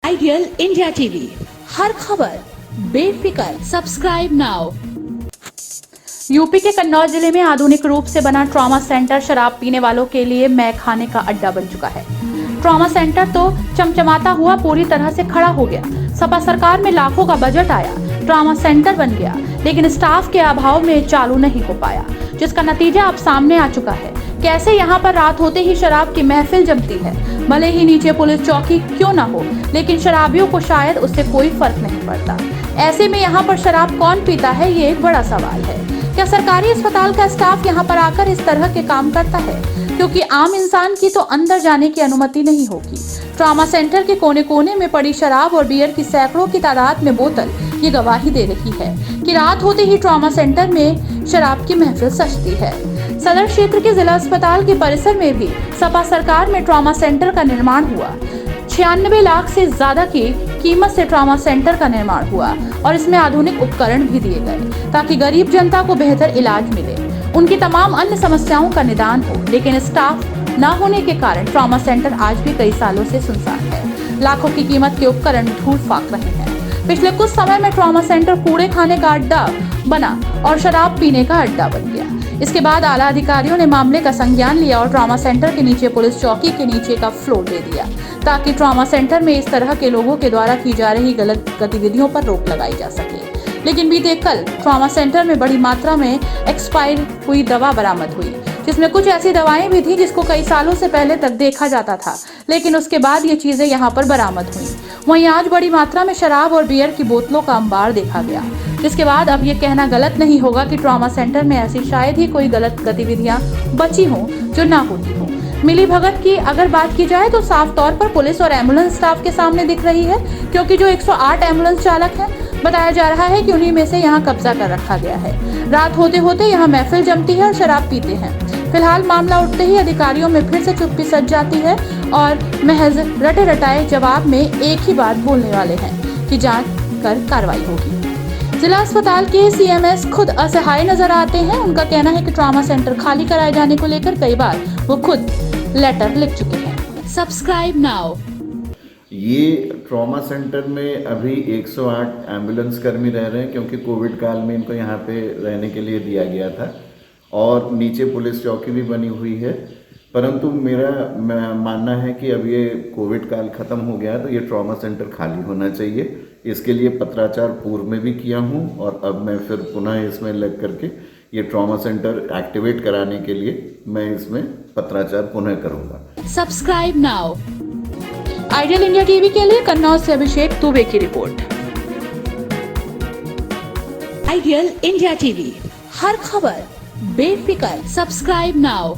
Ideal India TV, हर खबर बेफिक्र। Subscribe now. UP के कन्नौज जिले में आधुनिक रूप से बना ट्रॉमा सेंटर शराब पीने वालों के लिए मैं खाने का अड्डा बन चुका है। ट्रॉमा सेंटर तो चमचमाता हुआ पूरी तरह से खड़ा हो गया। सपा सरकार में लाखों का बजट आया, ट्रॉमा सेंटर बन गया, लेकिन स्टाफ के अभाव में चालू नहीं हो पाया, जिसका नतीजा अब सामने आ चुका है। कैसे यहाँ पर रात होते ही शराब की महफिल जमती है। भले ही नीचे पुलिस चौकी क्यों ना हो, लेकिन शराबियों को शायद उससे कोई फर्क नहीं पड़ता। ऐसे में यहाँ पर शराब कौन पीता है, ये एक बड़ा सवाल है। क्या सरकारी अस्पताल का स्टाफ यहाँ पर आकर इस तरह के काम करता है? क्योंकि आम इंसान की तो अंदर जाने की अनुमति नहीं होगी। ट्रॉमा सेंटर के कोने कोने में पड़ी शराब और बियर की सैकड़ों की तादाद में बोतल ये गवाही दे रही है कि रात होते ही ट्रॉमा सेंटर में शराब की महफिल सजती है। सदर क्षेत्र के जिला अस्पताल के परिसर में भी सपा सरकार में ट्रॉमा सेंटर का निर्माण हुआ। 96 लाख से ज्यादा की कीमत से ट्रॉमा सेंटर का निर्माण हुआ और इसमें आधुनिक उपकरण भी दिए गए ताकि गरीब जनता को बेहतर इलाज मिले, उनकी तमाम अन्य समस्याओं का निदान हो। लेकिन स्टाफ न होने के कारण ट्रॉमा सेंटर आज भी कई सालों से सुनसान है। लाखों की कीमत के उपकरण धूल फाक रहे हैं। पिछले कुछ समय में ट्रॉमा सेंटर कूड़े खाने का अड्डा बना और शराब पीने का अड्डा बन गया। इसके बाद आला अधिकारियों ने मामले का संज्ञान लिया और ट्रॉमा सेंटर के नीचे पुलिस चौकी के नीचे का फ्लोर दे दिया ताकि ट्रॉमा सेंटर में इस तरह के लोगों के द्वारा की जा रही गलत गतिविधियों पर रोक लगाई जा सके। लेकिन बीते कल ट्रॉमा सेंटर में बड़ी मात्रा में एक्सपायर हुई दवा बरामद हुई, जिसमें कुछ ऐसी दवाएं भी थी जिसको कई सालों से पहले तक देखा जाता था, लेकिन उसके बाद ये चीजें यहाँ पर बरामद हुई। वहीं आज बड़ी मात्रा में शराब और बियर की बोतलों का अंबार देखा गया, जिसके बाद अब ये कहना गलत नहीं होगा कि ट्रॉमा सेंटर में ऐसी शायद ही कोई गलत गतिविधियां बची हों जो ना होती हों। मिली भगत की अगर बात की जाए तो साफ तौर पर पुलिस और एम्बुलेंस स्टाफ के सामने दिख रही है, क्योंकि जो 108 एम्बुलेंस चालक हैं, बताया जा रहा है कि उन्हीं में से यहाँ कब्जा कर रखा गया है। रात होते होते यहाँ महफिल जमती है और शराब पीते हैं। फिलहाल मामला उठते ही अधिकारियों में फिर से चुप्पी सज जाती है और महज रटे रटाए जवाब में एक ही बात बोलने वाले हैं कि जांच कर कार्रवाई होगी। जिला अस्पताल के सीएमएस खुद असहाय नजर आते हैं। उनका कहना है कि ट्रॉमा सेंटर खाली कराए जाने को लेकर कई बार वो खुद लेटर लिख चुके हैं। Subscribe now. ये ट्रॉमा सेंटर में अभी 108 एम्बुलेंस कर्मी रह रहे हैं, क्योंकि कोविड काल में इनको यहाँ पे रहने के लिए दिया गया था और नीचे पुलिस चौकी भी बनी हुई है। परंतु मेरा मानना है कि अब ये कोविड काल ख़त्म हो गया है तो ये ट्रॉमा सेंटर खाली होना चाहिए। इसके लिए पत्राचार पूर्व में भी किया हूँ और अब मैं फिर पुनः इसमें लग करके ये ट्रॉमा सेंटर एक्टिवेट कराने के लिए मैं इसमें पत्राचार पुनः करूँगा। Subscribe now. Ideal India TV के लिए कन्नौज से अभिषेक दुबे की रिपोर्ट। आइडियल इंडिया टीवी, हर खबर बेफिक्र। Subscribe now.